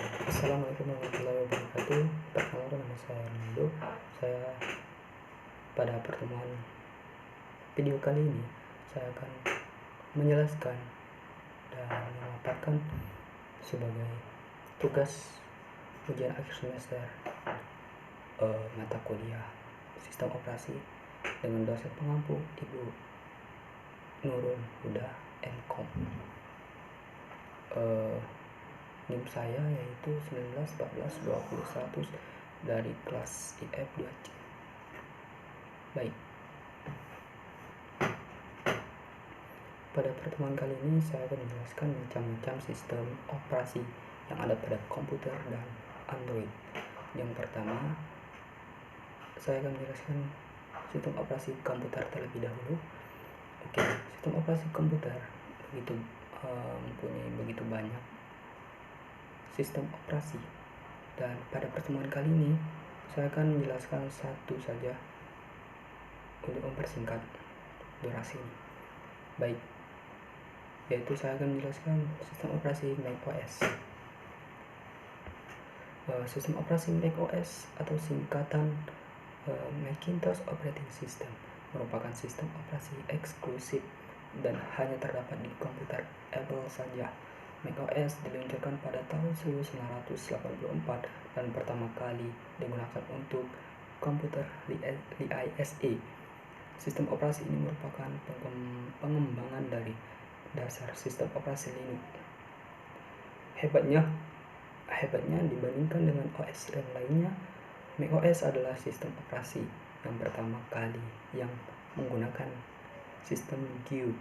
Assalamualaikum warahmatullahi wabarakatuh. Perkenalkan, nama saya Armando. Saya pada pertemuan video kali ini saya akan menjelaskan dan memaparkan sebagai tugas ujian akhir semester mata kuliah sistem operasi dengan dosen pengampu Ibu Nurul Huda MKom. NIM saya yaitu 191421 dari kelas IF 2C. Baik. Pada pertemuan kali ini saya akan menjelaskan macam-macam sistem operasi yang ada pada komputer dan Android. Yang pertama, saya akan menjelaskan sistem operasi komputer terlebih dahulu. Oke, sistem operasi komputer mempunyai begitu banyak sistem operasi, dan pada pertemuan kali ini saya akan menjelaskan satu saja untuk mempersingkat durasi ini. Baik, yaitu saya akan menjelaskan sistem operasi macOS. Sistem operasi macOS atau singkatan Macintosh Operating System merupakan sistem operasi eksklusif dan hanya terdapat di komputer Apple saja. macOS diluncurkan pada tahun 1984 dan pertama kali digunakan untuk komputer ISA. Sistem operasi ini merupakan pengembangan dari dasar sistem operasi Linux. Hebatnya dibandingkan dengan OS yang lainnya, macOS adalah sistem operasi yang pertama kali yang menggunakan sistem GUI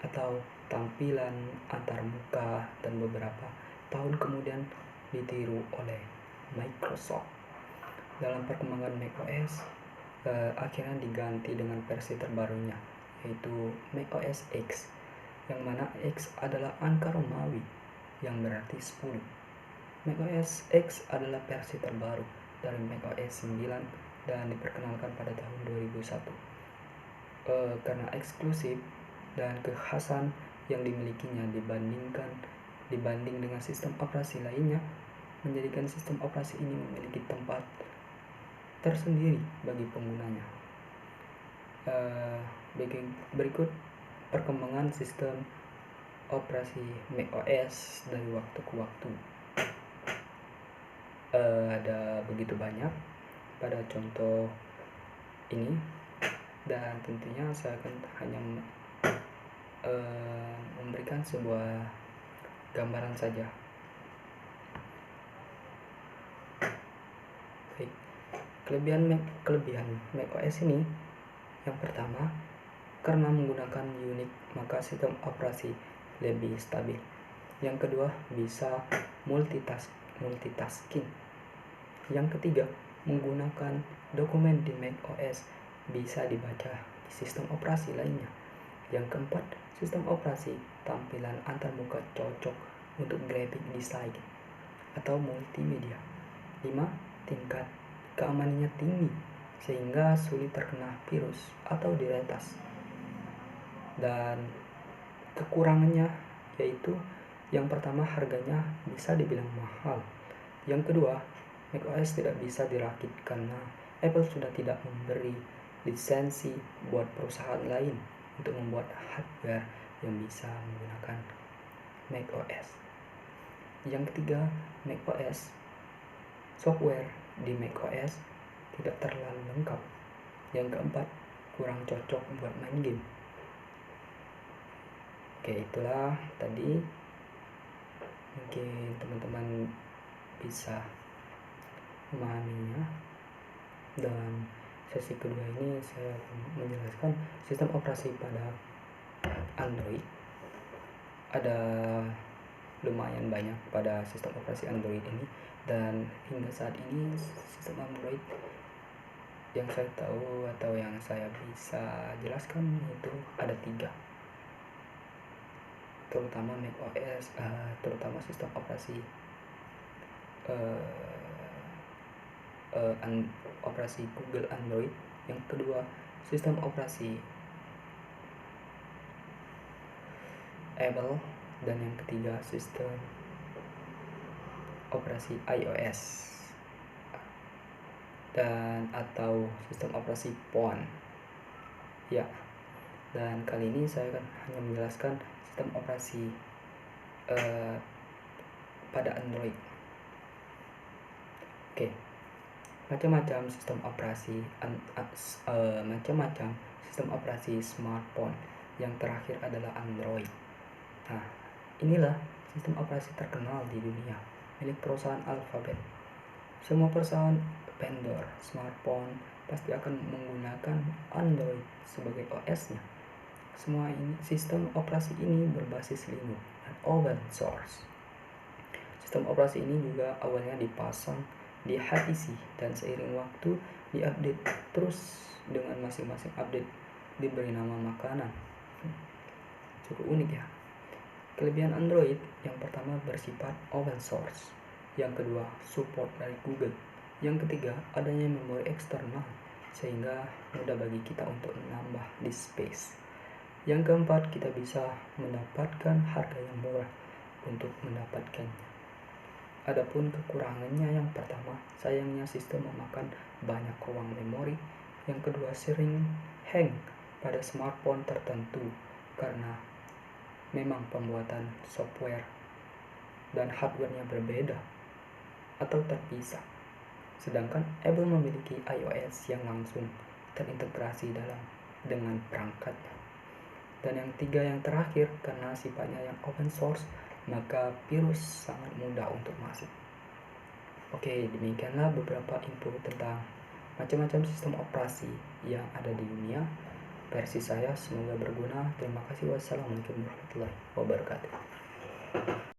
atau tampilan antarmuka, dan beberapa tahun kemudian ditiru oleh Microsoft. Dalam perkembangan macOS akhirnya diganti dengan versi terbarunya, yaitu macOS X, yang mana X adalah angka Romawi yang berarti 10. macOS X adalah versi terbaru dari macOS 9 dan diperkenalkan pada tahun 2001. Karena eksklusif dan kekhasan yang dimilikinya dibanding dengan sistem operasi lainnya, menjadikan sistem operasi ini memiliki tempat tersendiri bagi penggunanya. Berikut perkembangan sistem operasi macOS dari waktu ke waktu. Ada begitu banyak pada contoh ini, dan tentunya saya akan hanya memberikan sebuah gambaran saja. Baik, kelebihan macOS ini, yang pertama, karena menggunakan Unix maka sistem operasi lebih stabil. Yang kedua, bisa multitasking. Yang ketiga, menggunakan dokumen di macOS bisa dibaca di sistem operasi lainnya. Yang keempat, sistem operasi tampilan antarmuka cocok untuk graphic design atau multimedia. 5. Tingkat keamanannya tinggi sehingga sulit terkena virus atau diretas. Dan kekurangannya yaitu, yang pertama, harganya bisa dibilang mahal. Yang kedua, macOS tidak bisa dirakit karena Apple sudah tidak memberi lisensi buat perusahaan lain untuk membuat hardware yang bisa menggunakan macOS. Yang ketiga, macOS software di macOS tidak terlalu lengkap. Yang keempat, kurang cocok buat main game. Oke, itulah tadi. Mungkin teman-teman bisa memahaminya. Dalam sesi kedua ini saya menjelaskan sistem operasi pada Android. Ada lumayan banyak pada sistem operasi Android ini, dan hingga saat ini sistem Android yang saya tahu atau yang saya bisa jelaskan itu ada 3, terutama macOS, terutama sistem operasi operasi Google Android. Yang kedua, sistem operasi Apple, Dan yang ketiga, sistem operasi iOS dan atau sistem operasi phone. Ya, dan kali ini saya akan hanya menjelaskan sistem operasi pada Android. Oke, macam-macam sistem operasi smartphone. Yang terakhir adalah Android. Nah, inilah sistem operasi terkenal di dunia milik perusahaan Alphabet. Semua perusahaan vendor smartphone pasti akan menggunakan Android sebagai OS-nya. Semua sistem operasi ini berbasis Linux dan open source. Sistem operasi ini juga awalnya dipasang di HTC dan seiring waktu diupdate terus, dengan masing-masing update diberi nama makanan. Cukup unik ya. Kelebihan Android yang pertama bersifat open source, yang kedua support dari Google, yang ketiga adanya memori eksternal sehingga mudah bagi kita untuk menambah disk space, yang keempat kita bisa mendapatkan harga yang murah untuk mendapatkannya. Adapun kekurangannya, yang pertama sayangnya sistem memakan banyak ruang memori, yang kedua sering hang pada smartphone tertentu karena memang pembuatan software dan hardware-nya berbeda atau terpisah. Sedangkan Apple memiliki iOS yang langsung terintegrasi dengan perangkatnya. Dan yang tiga, yang terakhir, karena sifatnya yang open source, maka virus sangat mudah untuk masuk. Oke, demikianlah beberapa info tentang macam-macam sistem operasi yang ada di dunia. Versi saya semoga berguna. Terima kasih. Wassalamualaikum warahmatullahi wabarakatuh.